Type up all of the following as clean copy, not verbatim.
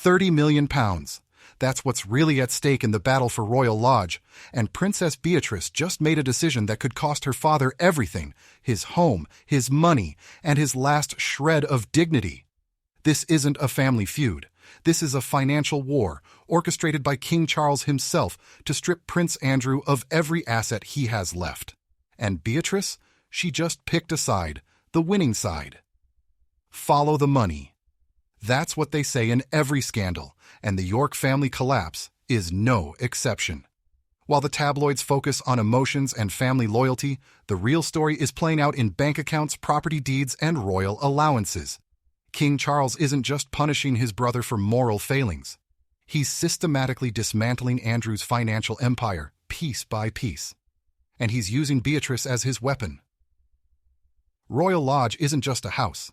£30 million. That's what's really at stake in the battle for Royal Lodge, and Princess Beatrice just made a decision that could cost her father everything: his home, his money, and his last shred of dignity. This isn't a family feud. This is a financial war, orchestrated by King Charles himself to strip Prince Andrew of every asset he has left. And Beatrice? She just picked a side, the winning side. Follow the money. That's what they say in every scandal, and the York family collapse is no exception. While the tabloids focus on emotions and family loyalty, the real story is playing out in bank accounts, property deeds, and royal allowances. King Charles isn't just punishing his brother for moral failings. He's systematically dismantling Andrew's financial empire, piece by piece. And he's using Beatrice as his weapon. Royal Lodge isn't just a house.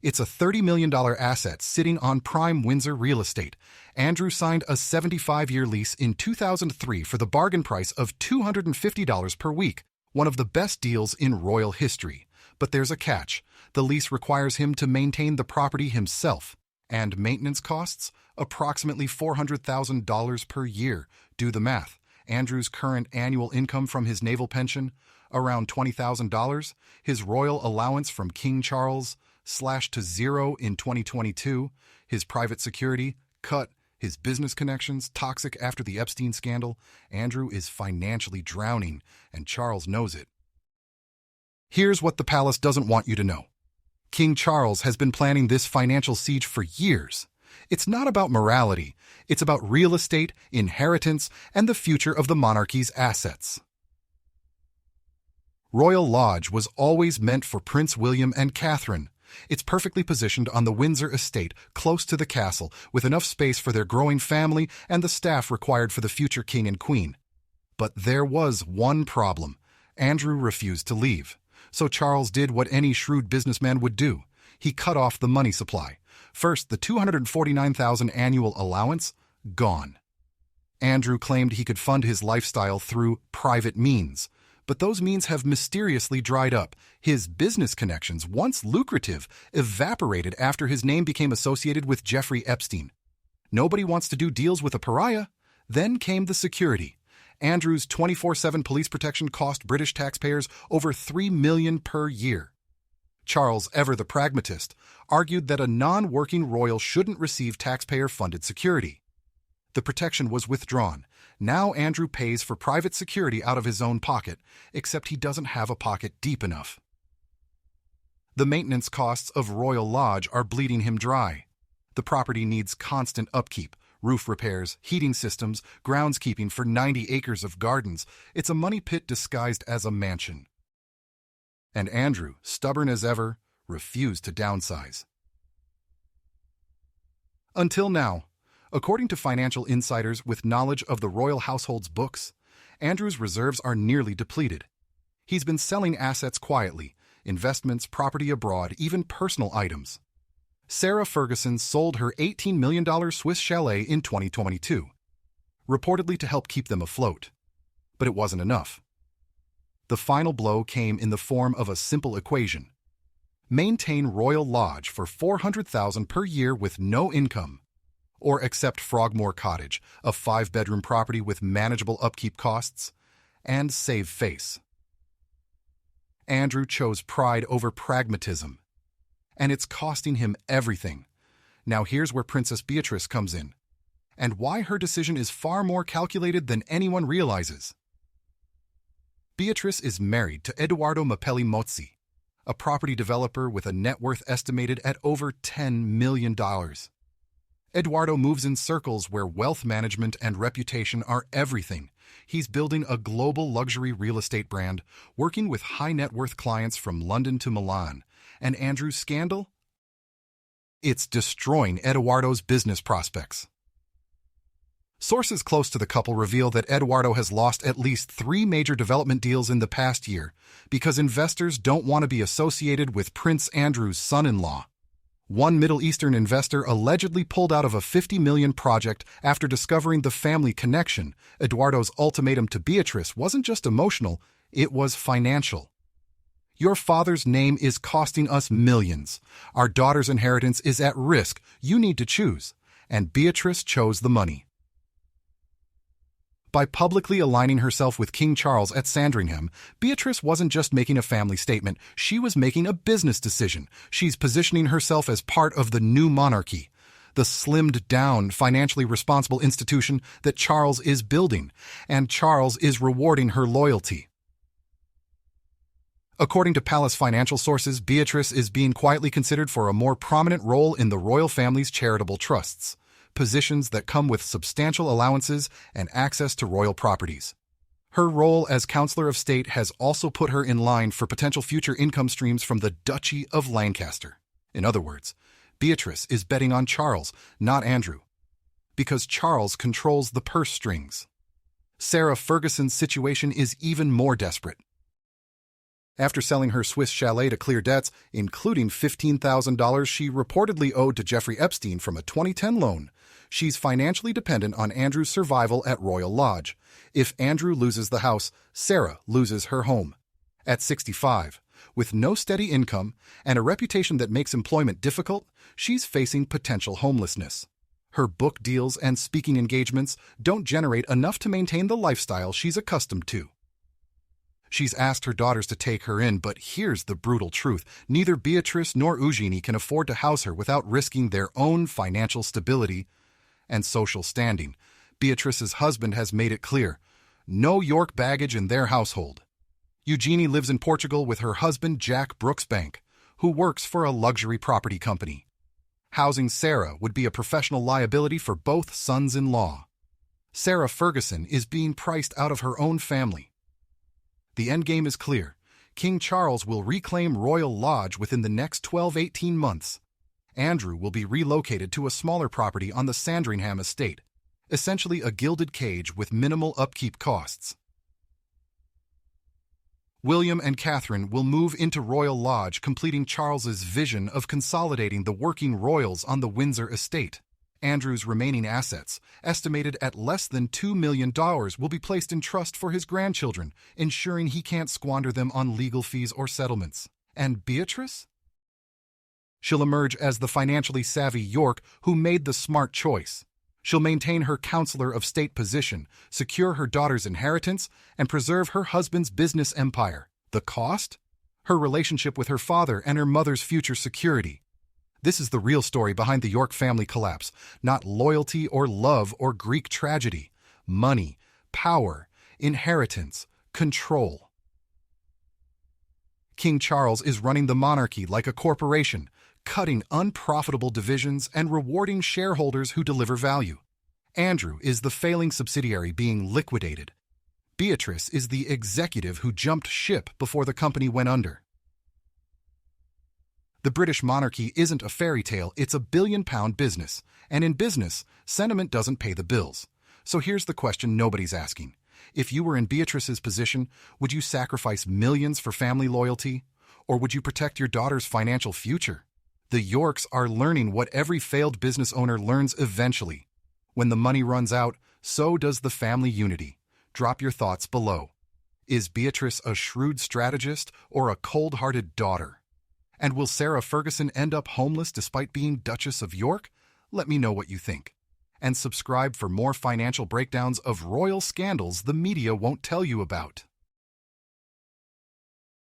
It's a $30 million asset sitting on prime Windsor real estate. Andrew signed a 75-year lease in 2003 for the bargain price of $250 per week, one of the best deals in royal history. But there's a catch. The lease requires him to maintain the property himself, and maintenance costs? Approximately $400,000 per year. Do the math. Andrew's current annual income from his naval pension? Around $20,000. His royal allowance from King Charles? Slashed to zero in 2022, his private security, cut, his business connections, toxic after the Epstein scandal. Andrew is financially drowning, and Charles knows it. Here's what the palace doesn't want you to know. King Charles has been planning this financial siege for years. It's not about morality, it's about real estate, inheritance, and the future of the monarchy's assets. Royal Lodge was always meant for Prince William and Catherine. It's perfectly positioned on the Windsor estate, close to the castle, with enough space for their growing family and the staff required for the future king and queen. But there was one problem. Andrew refused to leave. So Charles did what any shrewd businessman would do. He cut off the money supply. First, the $249,000 annual allowance, gone. Andrew claimed he could fund his lifestyle through private means. But those means have mysteriously dried up. His business connections, once lucrative, evaporated after his name became associated with Jeffrey Epstein. Nobody wants to do deals with a pariah. Then came the security. Andrew's 24/7 police protection cost British taxpayers over $3 million per year. Charles, ever the pragmatist, argued that a non-working royal shouldn't receive taxpayer-funded security. The protection was withdrawn. Now Andrew pays for private security out of his own pocket, except he doesn't have a pocket deep enough. The maintenance costs of Royal Lodge are bleeding him dry. The property needs constant upkeep, roof repairs, heating systems, groundskeeping for 90 acres of gardens. It's a money pit disguised as a mansion. And Andrew, stubborn as ever, refused to downsize. Until now. According to financial insiders with knowledge of the royal household's books, Andrew's reserves are nearly depleted. He's been selling assets quietly, investments, property abroad, even personal items. Sarah Ferguson sold her $18 million Swiss chalet in 2022, reportedly to help keep them afloat. But it wasn't enough. The final blow came in the form of a simple equation. Maintain Royal Lodge for $400,000 per year with no income. Or accept Frogmore Cottage, a 5-bedroom property with manageable upkeep costs, and save face. Andrew chose pride over pragmatism, and it's costing him everything. Now here's where Princess Beatrice comes in, and why her decision is far more calculated than anyone realizes. Beatrice is married to Edoardo Mapelli Mozzi, a property developer with a net worth estimated at over $10 million. Edoardo moves in circles where wealth management and reputation are everything. He's building a global luxury real estate brand, working with high-net-worth clients from London to Milan. And Andrew's scandal? It's destroying Edoardo's business prospects. Sources close to the couple reveal that Edoardo has lost at least 3 major development deals in the past year because investors don't want to be associated with Prince Andrew's son-in-law. One Middle Eastern investor allegedly pulled out of a $50 million project after discovering the family connection. Edoardo's ultimatum to Beatrice wasn't just emotional, it was financial. Your father's name is costing us millions. Our daughter's inheritance is at risk. You need to choose. and Beatrice chose the money. By publicly aligning herself with King Charles at Sandringham, Beatrice wasn't just making a family statement, she was making a business decision. She's positioning herself as part of the new monarchy, the slimmed-down, financially responsible institution that Charles is building, and Charles is rewarding her loyalty. According to palace financial sources, Beatrice is being quietly considered for a more prominent role in the royal family's charitable trusts, positions that come with substantial allowances and access to royal properties. Her role as Counselor of State has also put her in line for potential future income streams from the Duchy of Lancaster. In other words, Beatrice is betting on Charles, not Andrew, because Charles controls the purse strings. Sarah Ferguson's situation is even more desperate. After selling her Swiss chalet to clear debts, including $15,000 she reportedly owed to Jeffrey Epstein from a 2010 loan, she's financially dependent on Andrew's survival at Royal Lodge. If Andrew loses the house, Sarah loses her home. At 65, with no steady income and a reputation that makes employment difficult, she's facing potential homelessness. Her book deals and speaking engagements don't generate enough to maintain the lifestyle she's accustomed to. She's asked her daughters to take her in, but here's the brutal truth. Neither Beatrice nor Eugenie can afford to house her without risking their own financial stability and social standing. Beatrice's husband has made it clear, no York baggage in their household. Eugenie lives in Portugal with her husband Jack Brooksbank, who works for a luxury property company. Housing Sarah would be a professional liability for both sons-in-law. Sarah Ferguson is being priced out of her own family. The endgame is clear. King Charles will reclaim Royal Lodge within the next 12-18 months. Andrew will be relocated to a smaller property on the Sandringham estate, essentially a gilded cage with minimal upkeep costs. William and Catherine will move into Royal Lodge, completing Charles's vision of consolidating the working royals on the Windsor estate. Andrew's remaining assets, estimated at less than $2 million, will be placed in trust for his grandchildren, ensuring he can't squander them on legal fees or settlements. And Beatrice? She'll emerge as the financially savvy York who made the smart choice. She'll maintain her Counselor of State position, secure her daughter's inheritance, and preserve her husband's business empire. The cost? Her relationship with her father and her mother's future security. This is the real story behind the York family collapse, not loyalty or love or Greek tragedy. Money, power, inheritance, control. King Charles is running the monarchy like a corporation, cutting unprofitable divisions and rewarding shareholders who deliver value. Andrew is the failing subsidiary being liquidated. Beatrice is the executive who jumped ship before the company went under. The British monarchy isn't a fairy tale, it's a billion-pound business. And in business, sentiment doesn't pay the bills. So here's the question nobody's asking. If you were in Beatrice's position, would you sacrifice millions for family loyalty? Or would you protect your daughter's financial future? The Yorks are learning what every failed business owner learns eventually. When the money runs out, so does the family unity. Drop your thoughts below. Is Beatrice a shrewd strategist or a cold-hearted daughter? And will Sarah Ferguson end up homeless despite being Duchess of York? Let me know what you think. And subscribe for more financial breakdowns of royal scandals the media won't tell you about.